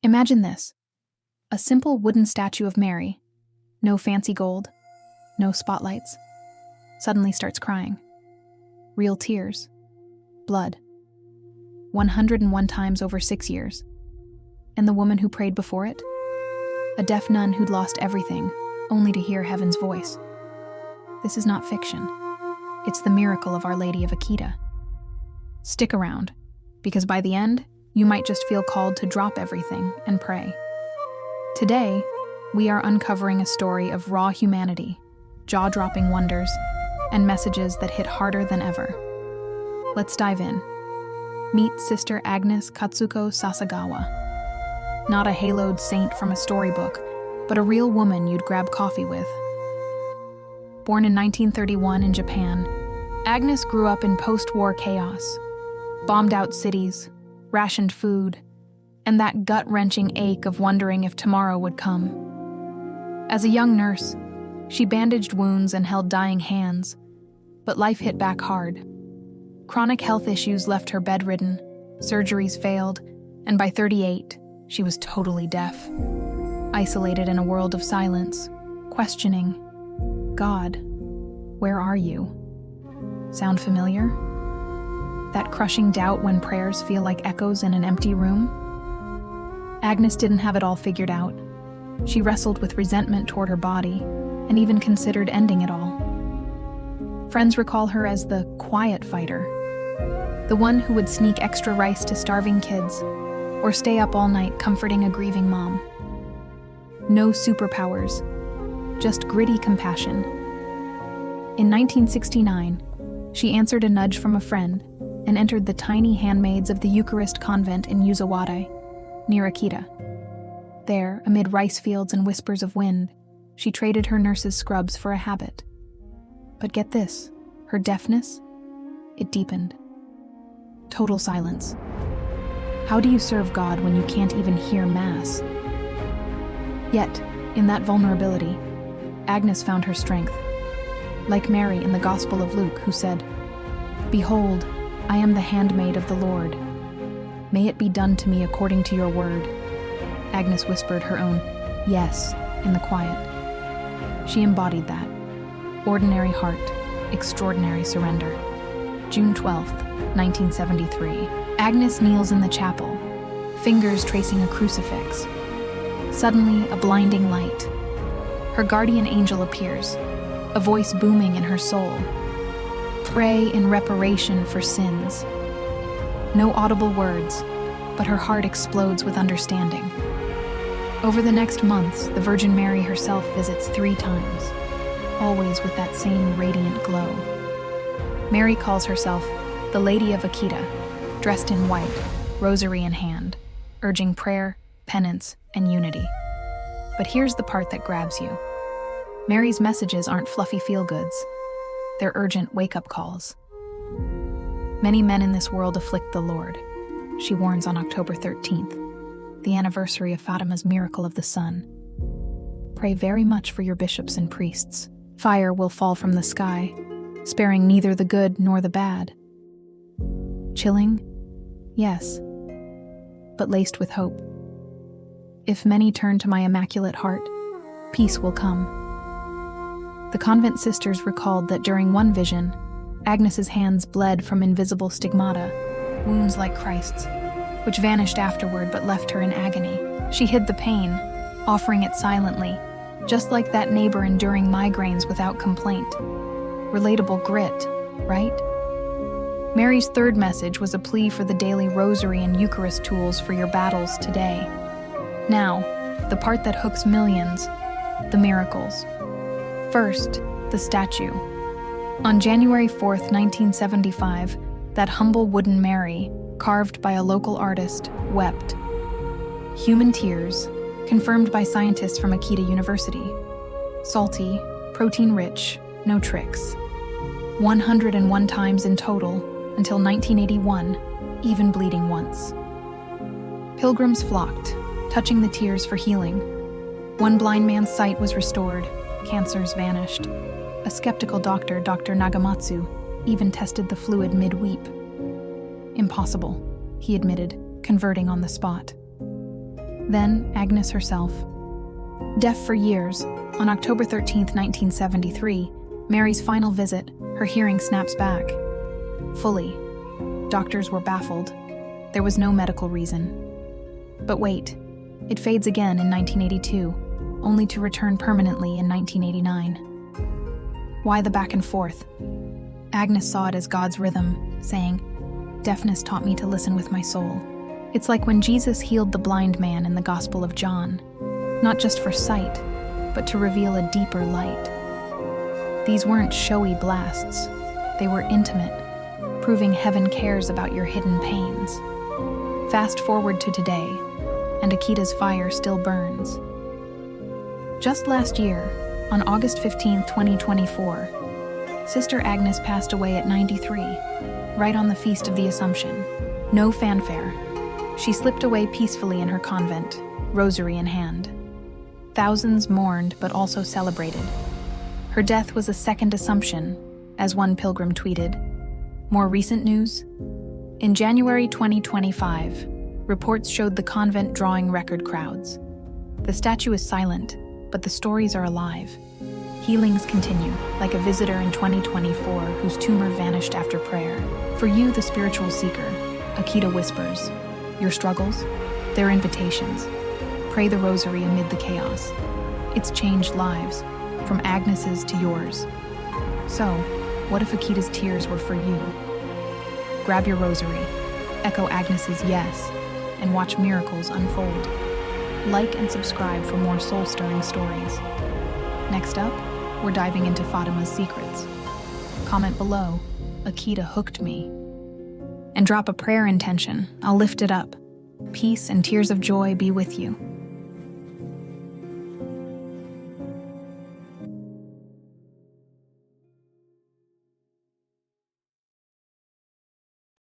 Imagine this. A simple wooden statue of Mary, no fancy gold, no spotlights, suddenly starts crying. Real tears. Blood. 101 times over 6 years. And the woman who prayed before it? A deaf nun who'd lost everything, only to hear heaven's voice. This is not fiction. It's the miracle of Our Lady of Akita. Stick around, because by the end, you might just feel called to drop everything and pray. Today, we are uncovering a story of raw humanity, jaw-dropping wonders, and messages that hit harder than ever. Let's dive in. Meet Sister Agnes Katsuko Sasagawa. Not a haloed saint from a storybook, but a real woman you'd grab coffee with. Born in 1931 in Japan, Agnes grew up in post-war chaos. Bombed-out cities, rationed food, and that gut-wrenching ache of wondering if tomorrow would come. As a young nurse, she bandaged wounds and held dying hands, but life hit back hard. Chronic health issues left her bedridden, surgeries failed, and by 38, she was totally deaf. Isolated in a world of silence, questioning, God, where are you? Sound familiar? That crushing doubt when prayers feel like echoes in an empty room? Agnes didn't have it all figured out. She wrestled with resentment toward her body, and even considered ending it all. Friends recall her as the quiet fighter, the one who would sneak extra rice to starving kids, or stay up all night comforting a grieving mom. No superpowers, just gritty compassion. In 1969, she answered a nudge from a friend and entered the tiny handmaids of the Eucharist convent in Yuzawade, near Akita. There, amid rice fields and whispers of wind, she traded her nurse's scrubs for a habit. But get this, her deafness, it deepened. Total silence. How do you serve God when you can't even hear Mass? Yet, in that vulnerability, Agnes found her strength. Like Mary in the Gospel of Luke, who said, "Behold, I am the handmaid of the Lord. May it be done to me according to your word." Agnes whispered her own yes in the quiet. She embodied that. Ordinary heart, extraordinary surrender. June 12th, 1973. Agnes kneels in the chapel, fingers tracing a crucifix. Suddenly, a blinding light. Her guardian angel appears, a voice booming in her soul. Pray in reparation for sins. No audible words, but her heart explodes with understanding. Over the next months, the Virgin Mary herself visits 3 times, always with that same radiant glow. Mary calls herself the Lady of Akita, dressed in white, rosary in hand, urging prayer, penance, and unity. But here's the part that grabs you. Mary's messages aren't fluffy feel-goods. They're urgent wake-up calls. Many men in this world afflict the Lord, she warns on October 13th, the anniversary of Fatima's miracle of the sun. Pray very much for your bishops and priests. Fire will fall from the sky, sparing neither the good nor the bad. Chilling? Yes, but laced with hope. If many turn to my immaculate heart, peace will come. The convent sisters recalled that during one vision, Agnes's hands bled from invisible stigmata, wounds like Christ's, which vanished afterward but left her in agony. She hid the pain, offering it silently, just like that neighbor enduring migraines without complaint. Relatable grit, right? Mary's third message was a plea for the daily rosary and Eucharist tools for your battles today. Now, the part that hooks millions, the miracles. First, the statue. On January 4th, 1975, that humble wooden Mary, carved by a local artist, wept. Human tears, confirmed by scientists from Akita University. Salty, protein-rich, no tricks. 101 times in total, until 1981, even bleeding once. Pilgrims flocked, touching the tears for healing. One blind man's sight was restored, cancers vanished. A skeptical doctor, Dr. Nagamatsu, even tested the fluid mid-weep. Impossible, he admitted, converting on the spot. Then Agnes herself. Deaf for years, on October 13, 1973, Mary's final visit, her hearing snaps back. Fully. Doctors were baffled. There was no medical reason. But wait, it fades again in 1982, only to return permanently in 1989. Why the back and forth? Agnes saw it as God's rhythm, saying, "Deafness taught me to listen with my soul." It's like when Jesus healed the blind man in the Gospel of John, not just for sight, but to reveal a deeper light. These weren't showy blasts. They were intimate, proving heaven cares about your hidden pains. Fast forward to today, and Akita's fire still burns. Just last year, on August 15, 2024, Sister Agnes passed away at 93, right on the Feast of the Assumption. No fanfare. She slipped away peacefully in her convent, rosary in hand. Thousands mourned but also celebrated. Her death was a second Assumption, as one pilgrim tweeted. More recent news? In January 2025, reports showed the convent drawing record crowds. The statue is silent, but the stories are alive. Healings continue, like a visitor in 2024 whose tumor vanished after prayer. For you, the spiritual seeker, Akita whispers, your struggles, they're invitations. Pray the rosary amid the chaos. It's changed lives, from Agnes's to yours. So, what if Akita's tears were for you? Grab your rosary, echo Agnes's yes, and watch miracles unfold. Like and subscribe for more soul-stirring stories. Next up, we're diving into Fatima's secrets. Comment below, Akita hooked me. And drop a prayer intention. I'll lift it up. Peace and tears of joy be with you.